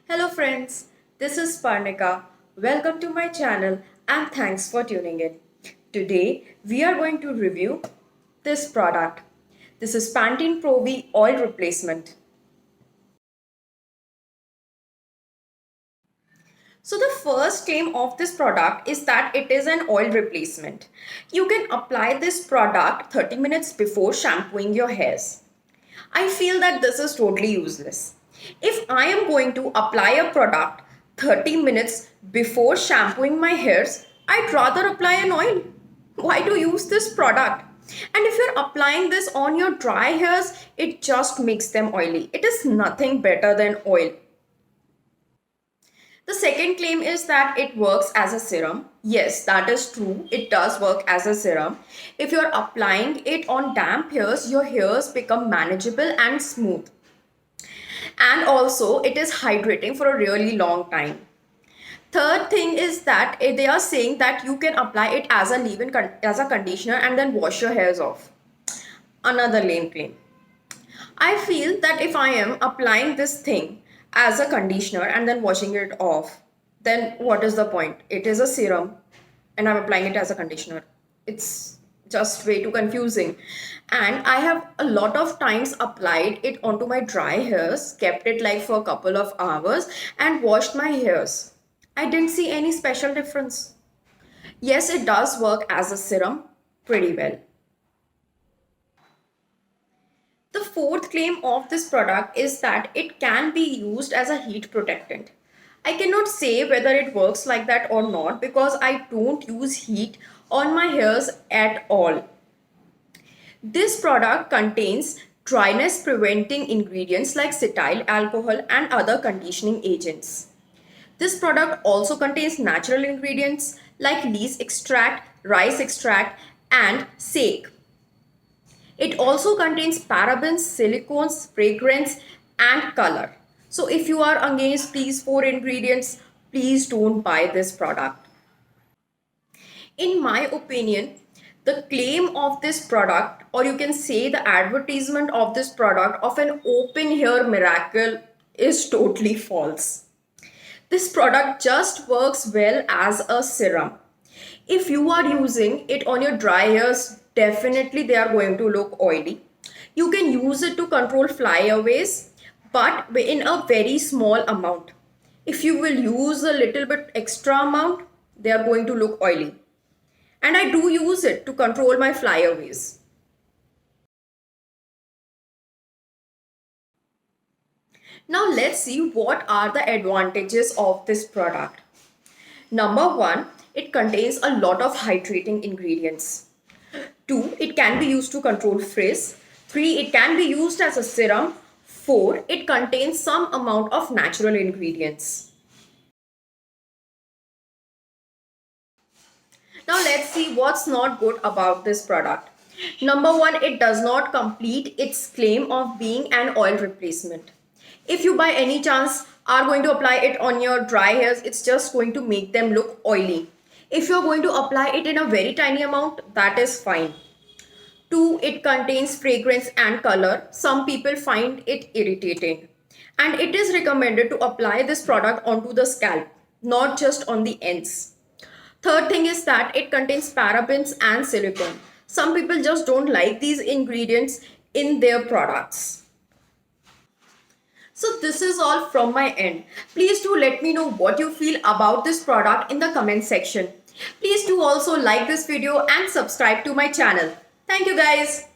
Hello friends, this is Parnika. Welcome to my channel and thanks for tuning in. Today we are going to review this product. This is Pantene Pro-V oil replacement. So the first claim of this product is that it is an oil replacement. You can apply this product 30 minutes before shampooing your hairs. I feel that this is totally useless. If I am going to apply a product 30 minutes before shampooing my hairs, I'd rather apply an oil. Why to use this product? And if you're applying this on your dry hairs, it just makes them oily. It is nothing better than oil. The second claim is that it works as a serum. Yes, that is true. It does work as a serum. If you're applying it on damp hairs, your hairs become manageable and smooth. And also, it is hydrating for a really long time. Third thing is that they are saying that you can apply it as a leave-in as a conditioner and then wash your hairs off. Another lame claim. I feel that if I am applying this thing as a conditioner and then washing it off, then what is the point? It is a serum and I'm applying it as a conditioner. It's just way too confusing. And I have a lot of times applied it onto my dry hairs, kept it like for a couple of hours and washed my hairs. I didn't see any special difference. Yes, it does work as a serum pretty well. The fourth claim of this product is that it can be used as a heat protectant. I cannot say whether it works like that or not because I don't use heat on my hairs at all. This product contains dryness preventing ingredients like cetyl alcohol and other conditioning agents. This product also contains natural ingredients like lees extract, rice extract, and sake. It also contains parabens, silicones, fragrance, and color. So if you are against these four ingredients, please don't buy this product. In my opinion, the claim of this product, or you can say the advertisement of this product of an open hair miracle, is totally false. This product just works well as a serum. If you are using it on your dry hairs, definitely they are going to look oily. You can use it to control flyaways, but in a very small amount. If you will use a little bit extra amount, they are going to look oily. And I do use it to control my flyaways. Now let's see what are the advantages of this product. Number one, it contains a lot of hydrating ingredients. 2, it can be used to control frizz. 3, it can be used as a serum. 4, it contains some amount of natural ingredients. Now let's see what's not good about this product. Number one, it does not complete its claim of being an oil replacement. If you by any chance are going to apply it on your dry hairs, it's just going to make them look oily. If you're going to apply it in a very tiny amount, that is fine. 2, it contains fragrance and color. Some people find it irritating. And it is recommended to apply this product onto the scalp, not just on the ends. Third thing is that it contains parabens and silicone. Some people just don't like these ingredients in their products. So this is all from my end. Please do let me know what you feel about this product in the comment section. Please do also like this video and subscribe to my channel. Thank you guys.